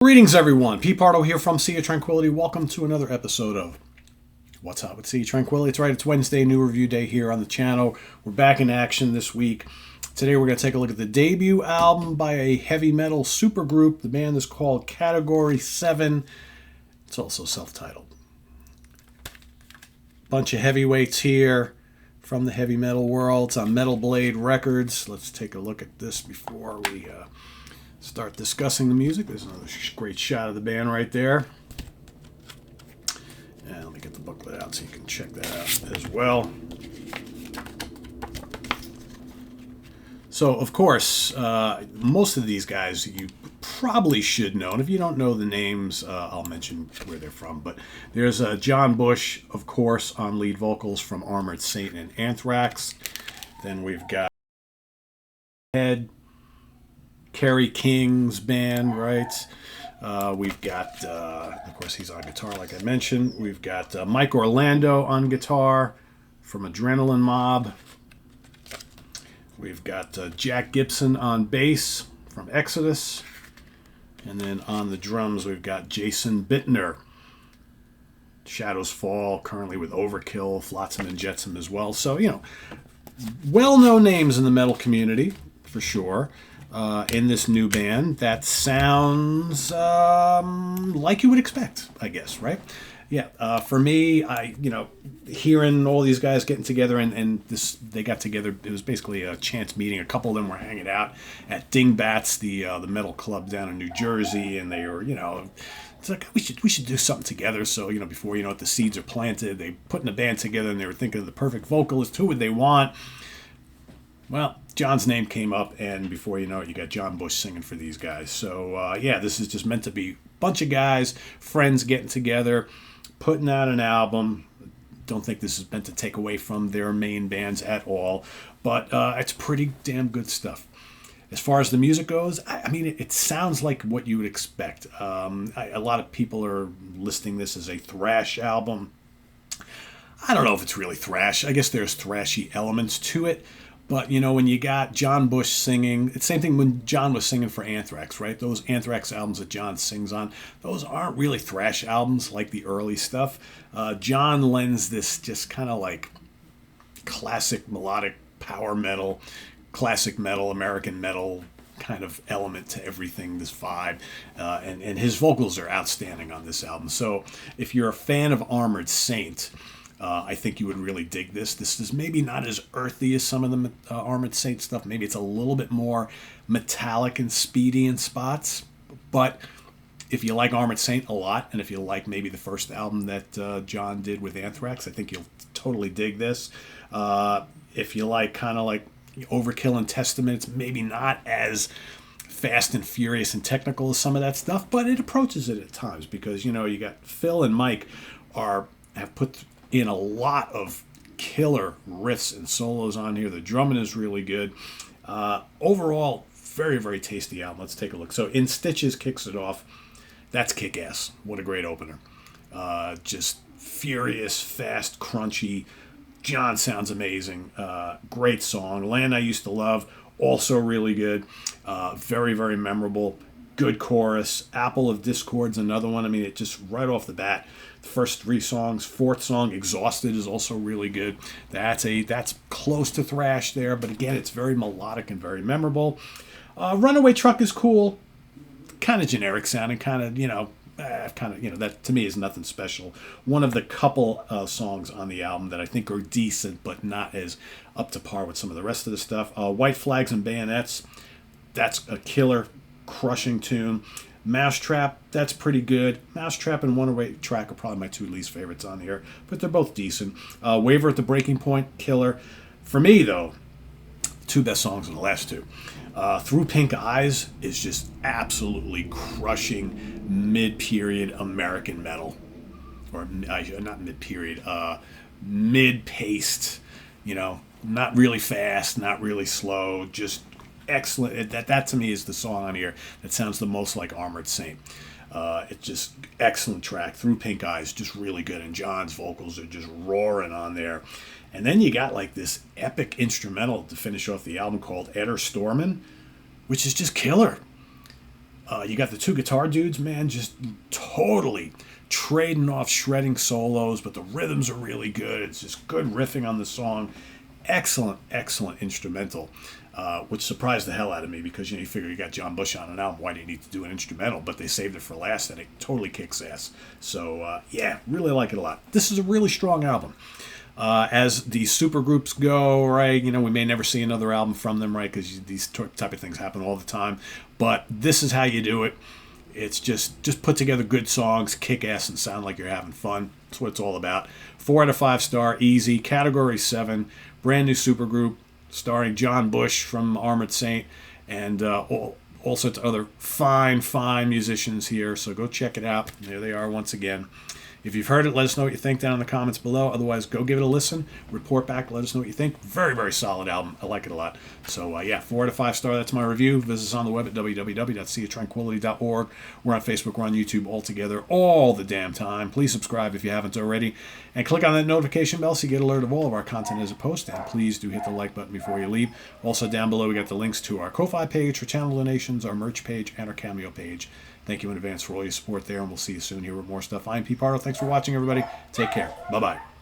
Greetings, everyone. Pete Pardo here from Sea of Tranquility. Welcome to another episode of What's Up with Sea of Tranquility. It's right, it's Wednesday, new review day here on the channel. We're back in action this week. Today we're going to take a look at the debut album by a heavy metal supergroup. The band is called Category 7. It's also self-titled. Bunch of heavyweights here from the heavy metal world. It's on Metal Blade Records. Let's take a look at this before we start discussing the music. There's another great shot of the band right there. And let me get the booklet out so you can check that out as well. So, of course, most of these guys you probably should know. And if you don't know the names, I'll mention where they're from. But there's John Bush, of course, on lead vocals from Armored Saint and Anthrax. Then we've got Head, Kerry King's band, right? We've got, of course, he's on guitar, like I mentioned. We've got Mike Orlando on guitar from Adrenaline Mob. We've got Jack Gibson on bass from Exodus. And then on the drums, we've got Jason Bittner. Shadows Fall, currently with Overkill, Flotsam and Jetsam as well. So, you know, well-known names in the metal community, for sure. In this new band that sounds like you would expect, I guess, right? Yeah, for me, hearing all these guys getting together and they got together, it was basically a chance meeting. A couple of them were hanging out at Dingbats, the metal club down in New Jersey, and they were, it's like we should do something together. So, before the seeds are planted, they putting a band together and they were thinking of the perfect vocalist. Who would they want? Well, John's name came up, and before you know it, you got John Bush singing for these guys. So, this is just meant to be a bunch of guys, friends getting together, putting out an album. Don't think this is meant to take away from their main bands at all, but it's pretty damn good stuff. As far as the music goes, it sounds like what you would expect. A lot of people are listing this as a thrash album. I don't know if it's really thrash. I guess there's thrashy elements to it. But, when you got John Bush singing, it's the same thing when John was singing for Anthrax, right? Those Anthrax albums that John sings on, those aren't really thrash albums like the early stuff. John lends this just kind of like classic melodic power metal, classic metal, American metal kind of element to everything, this vibe. And his vocals are outstanding on this album. So if you're a fan of Armored Saint, I think you would really dig this. This is maybe not as earthy as some of the Armored Saint stuff. Maybe it's a little bit more metallic and speedy in spots. But if you like Armored Saint a lot, and if you like maybe the first album that John did with Anthrax, I think you'll totally dig this. If you like kind of like Overkill and Testament, it's maybe not as fast and furious and technical as some of that stuff, but it approaches it at times because, you got Phil and Mike have put in a lot of killer riffs and solos on here. The drumming is really good. Overall, very, very tasty album. Let's take a look. So In Stitches kicks it off. That's kick-ass. What a great opener. Just furious, fast, crunchy. John sounds amazing. Great song. Land I Used to Love, also really good. Very, very memorable. Good chorus. Apple of Discord's another one. It just right off the bat, the first three songs. Fourth song, Exhausted, is also really good. That's close to thrash there, but again, it's very melodic and very memorable. Runaway Truck is cool. Kind of generic sounding, that to me is nothing special. One of the couple songs on the album that I think are decent, but not as up to par with some of the rest of the stuff. White Flags and Bayonets, that's a killer, crushing tune. Mousetrap, that's pretty good. Mousetrap and Runaway Track are probably my two least favorites on here, but they're both decent. Waver at the Breaking Point, killer. For me, though, two best songs in the last two. Through Pink Eyes is just absolutely crushing mid-period American metal. Or not mid-period, mid-paced, not really fast, not really slow, just excellent. That to me is the song on here that sounds the most like Armored Saint. It's just excellent track. Through Pink Eyes, just really good, and John's vocals are just roaring on there. And then you got like this epic instrumental to finish off the album called Etter Stormin', which is just killer. You got the two guitar dudes, man, just totally trading off shredding solos, but the rhythms are really good. It's just good riffing on the song. Excellent, excellent instrumental, which surprised the hell out of me because, you figure you got John Bush on an album, why do you need to do an instrumental? But they saved it for last, and it totally kicks ass. So, yeah, really like it a lot. This is a really strong album. As the supergroups go, right, we may never see another album from them, right, because these type of things happen all the time. But this is how you do it. It's just put together good songs, kick ass, and sound like you're having fun. That's what it's all about. 4 out of 5 star, easy. Category 7, brand new supergroup, starring John Bush from Armored Saint, and all sorts of other fine musicians here. So go check it out. There they are once again. If you've heard it, let us know what you think down in the comments below. Otherwise, go give it a listen. Report back. Let us know what you think. Very, very solid album. I like it a lot. So, yeah, 4 out of 5 star. That's my review. Visit us on the web at www.seaoftranquility.org. We're on Facebook. We're on YouTube all together all the damn time. Please subscribe if you haven't already. And click on that notification bell so you get alert of all of our content as a post. And please do hit the like button before you leave. Also, down below, we got the links to our Ko-Fi page for channel donations, our merch page, and our Cameo page. Thank you in advance for all your support there, and we'll see you soon here with more stuff. I'm Pete Pardo. Thanks for watching, everybody. Take care. Bye-bye.